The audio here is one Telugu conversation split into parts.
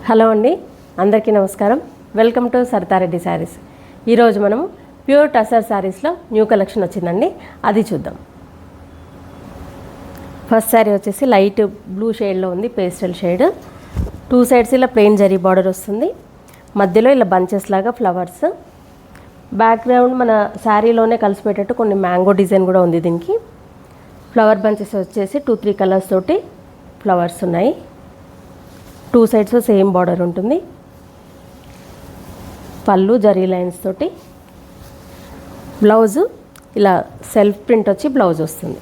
హలో అండి, అందరికీ నమస్కారం. Welcome to Saritha Reddy saris. ఈరోజు మనము ప్యూర్ టసర్ శారీస్లో న్యూ కలెక్షన్ వచ్చిందండి, అది చూద్దాం. ఫస్ట్ శారీ వచ్చేసి లైట్ బ్లూ షేడ్లో ఉంది, పేస్టల్ షేడ్. టూ సైడ్స్ ఇలా ప్లెయిన్ జరీ బార్డర్ వస్తుంది, మధ్యలో ఇలా బంచెస్ లాగా ఫ్లవర్స్. బ్యాక్గ్రౌండ్ మన శారీలోనే కలిసిపెట్టేట్టు కొన్ని మ్యాంగో డిజైన్ కూడా ఉంది. దీనికి ఫ్లవర్ బంచెస్ వచ్చేసి 2-3 కలర్స్ తోటి ఫ్లవర్స్ ఉన్నాయి. టూ సైడ్స్ సేమ్ బార్డర్ ఉంటుంది. పళ్ళు జరీ లైన్స్ తోటి, బ్లౌజు ఇలా సెల్ఫ్ ప్రింట్ వచ్చి బ్లౌజ్ వస్తుంది.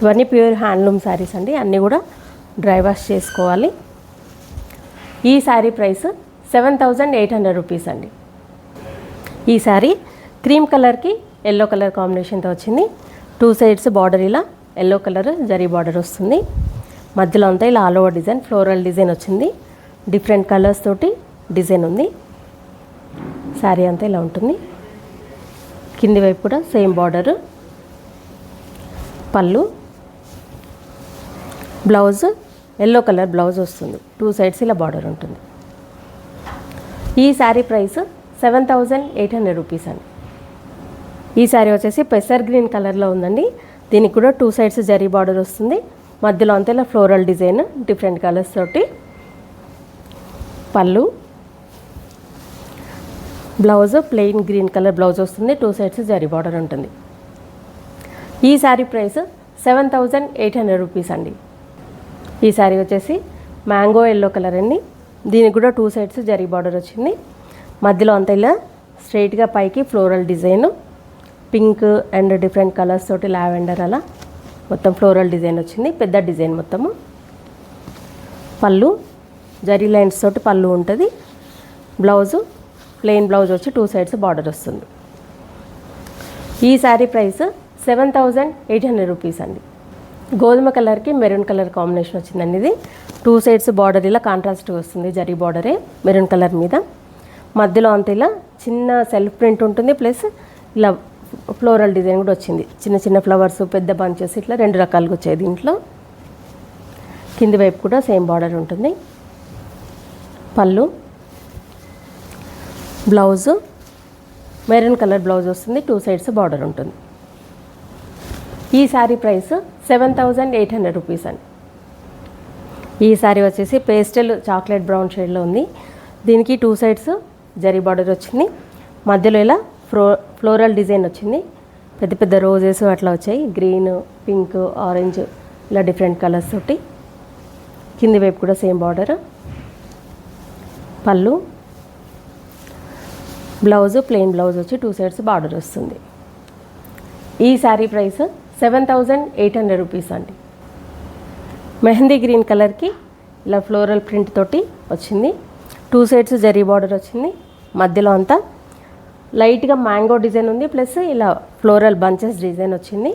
ఇవన్నీ ప్యూర్ హ్యాండ్లూమ్ శారీస్ అండి, అన్నీ కూడా డ్రై వాష్ చేసుకోవాలి. ఈ శారీ ప్రైస్ 7,800 రూపీస్ అండి. ఈ శారీ క్రీమ్ కలర్కి ఎల్లో కలర్ కాంబినేషన్తో వచ్చింది. టూ సైడ్స్ బార్డర్ ఇలా ఎల్లో కలర్ జరీ బార్డర్ వస్తుంది. మధ్యలో అంతా ఇలా all over design, floral design వచ్చింది. డిఫరెంట్ కలర్స్ తోటి డిజైన్ ఉంది. శారీ అంతా ఇలా ఉంటుంది. కింది వైపు కూడా సేమ్ బార్డరు. పళ్ళు, బ్లౌజ్ ఎల్లో కలర్ బ్లౌజ్ వస్తుంది. టూ సైడ్స్ ఇలా బార్డర్ ఉంటుంది. ఈ శారీ ప్రైస్ 7,800 రూపీస్ అండి. ఈ శారీ వచ్చేసి పెసర్ గ్రీన్ కలర్లో ఉందండి. దీనికి కూడా టూ సైడ్స్ జరీ బార్డర్ వస్తుంది. మధ్యలో అంతా ఇలా ఫ్లోరల్ డిజైన్ డిఫరెంట్ కలర్స్ తోటి. పళ్ళు, blouse plain green colour blouse వస్తుంది. టూ సైడ్స్ జరీ బార్డర్ ఉంటుంది. ఈ శారీ ప్రైస్ 7,800 రూపీస్ అండి. ఈ శారీ వచ్చేసి మ్యాంగో ఎల్లో కలర్ అండి. దీనికి కూడా టూ సైడ్స్ జరీ బార్డర్ వచ్చింది. మధ్యలో అంతా ఇలా స్ట్రైట్గా పైకి floral design, pink and different colours తోటి లావెండర్ అలా మొత్తం ఫ్లోరల్ డిజైన్ వచ్చింది. పెద్ద డిజైన్ మొత్తము. పళ్ళు జరీ లైన్స్ తోటి పళ్ళు ఉంటుంది. బ్లౌజు ప్లెయిన్ బ్లౌజ్ వచ్చి టూ సైడ్స్ బార్డర్ వస్తుంది. ఈ శారీ ప్రైస్ 7,800 రూపీస్ అండి. గోధుమ కలర్కి మెరూన్ కలర్ కాంబినేషన్ వచ్చిందండి. ఇది టూ సైడ్స్ బార్డర్ ఇలా కాంట్రాస్ట్ వస్తుంది. జరీ బార్డరే మెరూన్ కలర్ మీద. మధ్యలో అంత ఇలా చిన్న సెల్ఫ్ ప్రింట్ ఉంటుంది, ప్లస్ ఇలా ఫ్లోరల్ డిజైన్ కూడా వచ్చింది. చిన్న చిన్న ఫ్లవర్స్, పెద్ద బంచెస్, ఇట్లా రెండు రకాలుగా వచ్చాయి దీంట్లో. కింది వైపు కూడా సేమ్ బార్డర్ ఉంటుంది. పళ్ళు, బ్లౌజు మెరూన్ కలర్ బ్లౌజ్ వస్తుంది. టూ సైడ్స్ బార్డర్ ఉంటుంది. ఈ శారీ ప్రైస్ 7,800 రూపీస్ అండి. ఈ శారీ వచ్చేసి పేస్టల్ చాక్లెట్ బ్రౌన్ షేడ్లో ఉంది. దీనికి టూ సైడ్స్ జరీ బార్డర్ వచ్చింది. మధ్యలో ఇలా ఫ్లోరల్ డిజైన్ వచ్చింది. పెద్ద పెద్ద రోజెస్ అట్లా వచ్చాయి. గ్రీన్, పింక్, ఆరెంజ్ ఇలా డిఫరెంట్ కలర్స్ తోటి. కింది వైపు కూడా సేమ్ బార్డర్. పళ్ళు, బ్లౌజ్ ప్లెయిన్ బ్లౌజ్ వచ్చి టూ సైడ్స్ బార్డర్ వస్తుంది. ఈ శారీ ప్రైస్ 7,800 రూపీస్ అండి. మెహందీ గ్రీన్ కలర్కి ఇలా ఫ్లోరల్ ప్రింట్ తోటి వచ్చింది. టూ సైడ్స్ జరీ బార్డర్ వచ్చింది. మధ్యలో అంతా లైట్గా మ్యాంగో డిజైన్ ఉంది, ప్లస్ ఇలా ఫ్లోరల్ బంచెస్ డిజైన్ వచ్చింది.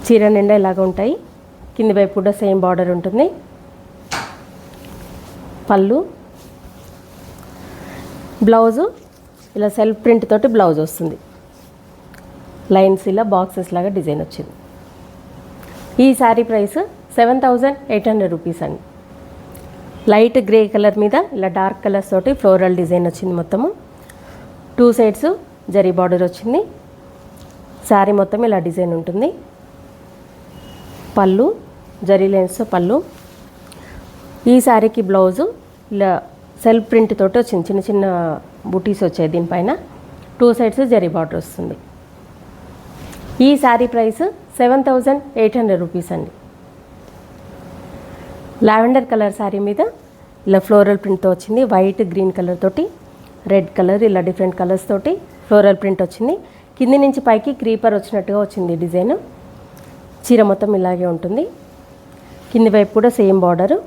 చీర నిండా ఇలాగ ఉంటాయి. కింది వైపు కూడా సేమ్ బార్డర్ ఉంటుంది. పళ్ళు, బ్లౌజు ఇలా సెల్ఫ్ ప్రింట్ తోటి బ్లౌజ్ వస్తుంది. లైన్స్ ఇలా బాక్సెస్ లాగా డిజైన్ వచ్చింది. ఈ శారీ ప్రైస్ 7,800 రూపీస్ అండి. లైట్ గ్రే కలర్ మీద ఇలా డార్క్ కలర్స్ తోటి ఫ్లోరల్ డిజైన్ వచ్చింది. మొత్తము టూ సైడ్స్ జరీ బార్డర్ వచ్చింది. శారీ మొత్తం ఇలా డిజైన్ ఉంటుంది. పళ్ళు జరీ లైన్స్ పళ్ళు. ఈ శారీకి బ్లౌజు ఇలా సెల్ఫ్ ప్రింట్ తోటి వచ్చింది. చిన్న చిన్న బూటీస్ వచ్చాయి దీనిపైన. టూ సైడ్స్ జరీ బార్డర్ వస్తుంది. ఈ శారీ ప్రైస్ 7,800 రూపీస్ అండి. లావెండర్ కలర్ శారీ మీద ఇలా ఫ్లోరల్ ప్రింట్తో వచ్చింది. వైట్ గ్రీన్ కలర్ తోటి, రెడ్ కలర్ ఇలా డిఫరెంట్ కలర్స్ తోటి ఫ్లోరల్ ప్రింట్ వచ్చింది. కింది నుంచి పైకి క్రీపర్ వచ్చినట్టుగా వచ్చింది డిజైన్. చీర మొత్తం ఇలాగే ఉంటుంది. కింది వైపు కూడా సేమ్ బార్డరు.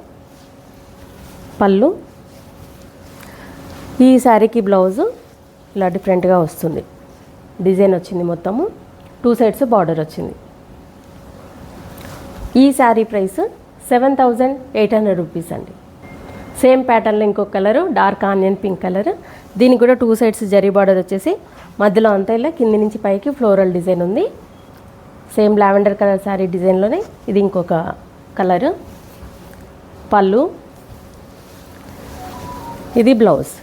పళ్ళు, ఈ శారీకి బ్లౌజు ఇలా డిఫరెంట్గా వస్తుంది. డిజైన్ వచ్చింది మొత్తము. టూ సైడ్స్ బార్డర్ వచ్చింది. ఈ శారీ ప్రైస్ 7,800 రూపీస్ అండి. సేమ్ ప్యాటర్న్లో ఇంకొక colour dark onion pink colour. దీనికి కూడా టూ సైడ్స్ జరీ బార్డర్ వచ్చేసి మధ్యలో అంతా ఇలా కింది నుంచి పైకి ఫ్లోరల్ డిజైన్ ఉంది. సేమ్ లావెండర్ కలర్ శారీ డిజైన్లోనే ఇది ఇంకొక కలరు. పళ్ళు, ఇది బ్లౌజ్.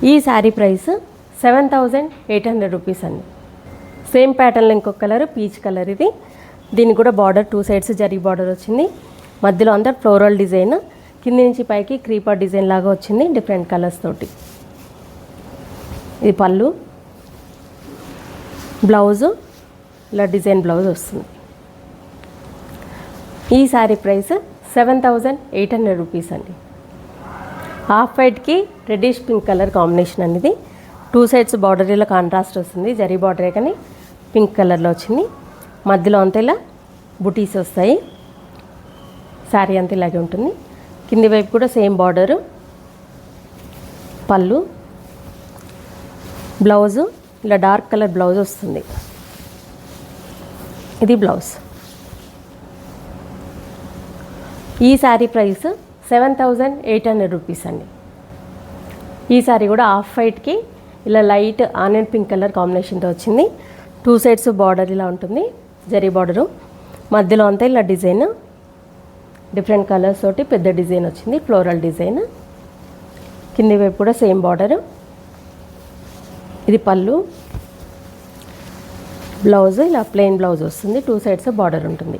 ఈ శారీ ప్రైస్ 7,800 రూపీస్ అండి. సేమ్ ప్యాటర్న్లో ఇంకొక కలర్ పీచ్ కలర్ ఇది. దీనికి కూడా బార్డర్ 2 సైడ్స్ జరీ బార్డర్ వచ్చింది. మధ్యలో అందరు ఫ్లోరల్ డిజైన్, కింది నుంచి పైకి క్రీపర్ డిజైన్ లాగా వచ్చింది డిఫరెంట్ కలర్స్ తోటి. ఇది పళ్ళు, బ్లౌజు ఇలా డిజైన్ బ్లౌజ్ వస్తుంది. ఈ శారీ ప్రైస్ 7,800 రూపీస్ అండి. హాఫ్ వైట్కి రెడ్డిష్ పింక్ కలర్ కాంబినేషన్ అనేది. 2 సైడ్స్ బార్డర్ ఇలా కాంట్రాస్ట్ వస్తుంది, జరీ బార్డరే కానీ పింక్ కలర్లో వచ్చింది. మధ్యలో అంతా ఇలా బుటీస్ వస్తాయి. శారీ అంతా ఇలాగే ఉంటుంది. కింది వైపు కూడా సేమ్ బార్డరు. పళ్ళు, బ్లౌజు ఇలా డార్క్ కలర్ బ్లౌజ్ వస్తుంది. ఇది బ్లౌజ్. ఈ శారీ ప్రైస్ 7,800 రూపీస్ అండి. ఈ శారీ కూడా హాఫ్ వైట్కి ఇలా లైట్ ఆనియన్ పింక్ కలర్ కాంబినేషన్తో వచ్చింది. 2 సైడ్స్ బార్డర్ ఇలా ఉంటుంది, జరీ బార్డరు. మధ్యలో అంతా ఇలా డిజైన్ డిఫరెంట్ కలర్స్ తోటి పెద్ద డిజైన్ వచ్చింది, ఫ్లోరల్ డిజైన్. కింది వైపు కూడా సేమ్ బార్డరు. ఇది పళ్ళు, బ్లౌజ్ ఇలా ప్లెయిన్ బ్లౌజ్ వస్తుంది, 2 సైడ్స్ బార్డర్ ఉంటుంది.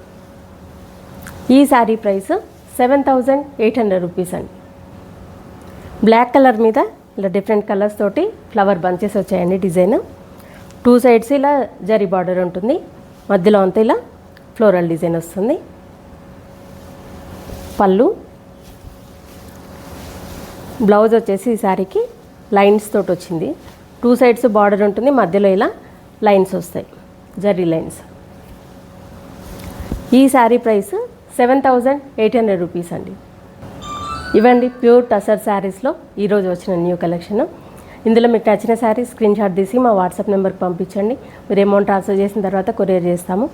ఈ శారీ ప్రైస్ 7,800 రూపీస్ అండి. బ్లాక్ కలర్ మీద ఇలా డిఫరెంట్ కలర్స్ తోటి ఫ్లవర్ బంచెస్ వచ్చాయండి డిజైన్. 2 సైడ్స్ ఇలా జరీ బార్డర్ ఉంటుంది, మధ్యలో అంతా ఇలా ఫ్లోరల్ డిజైన్ వస్తుంది. పళ్ళు, బ్లౌజ్ వచ్చేసి ఈ శారీకి లైన్స్ తోటి వచ్చింది. 2 సైడ్స్ బార్డర్ ఉంటుంది, మధ్యలో ఇలా లైన్స్ వస్తాయి, జరీ లైన్స్. ఈ శారీ ప్రైస్ 7,800 రూపీస్ అండి. ఇవండి ప్యూర్ టసర్ శారీస్లో ఈరోజు వచ్చిన న్యూ కలెక్షన్. ఇందులో మీకు నచ్చిన శారీ స్క్రీన్ షాట్ తీసి మా వాట్సాప్ నెంబర్కి పంపించండి. మీరు అమౌంట్ ట్రాన్స్ఫర్ చేసిన తర్వాత కొరియర్ చేస్తాము.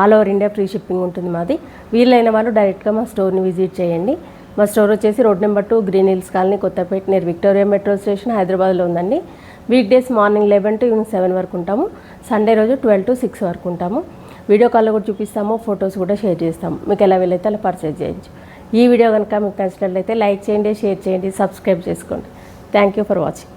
All over India free shipping ఉంటుంది మాది. వీలైన వాళ్ళు డైరెక్ట్గా మా స్టోర్ని విజిట్ చేయండి. మా స్టోర్ వచ్చేసి road number 2 Green Hills Colony, Kothapet, near Victoria metro station, హైదరాబాద్లో ఉందండి. Week days morning 11 to evening 7 వరకు ఉంటాము. సండే రోజు 12 to 6 వరకు ఉంటాము. వీడియో కాల్లో కూడా చూపిస్తాము, ఫొటోస్ కూడా షేర్ చేస్తాము. మీకు ఎలా వీలైతే అలా పర్చేజ్ చేయొచ్చు. ఈ వీడియో కనుక మీకు నచ్చినట్లయితే లైక్ చేయండి, షేర్ చేయండి, సబ్స్క్రైబ్ చేసుకోండి. Thank you for watching.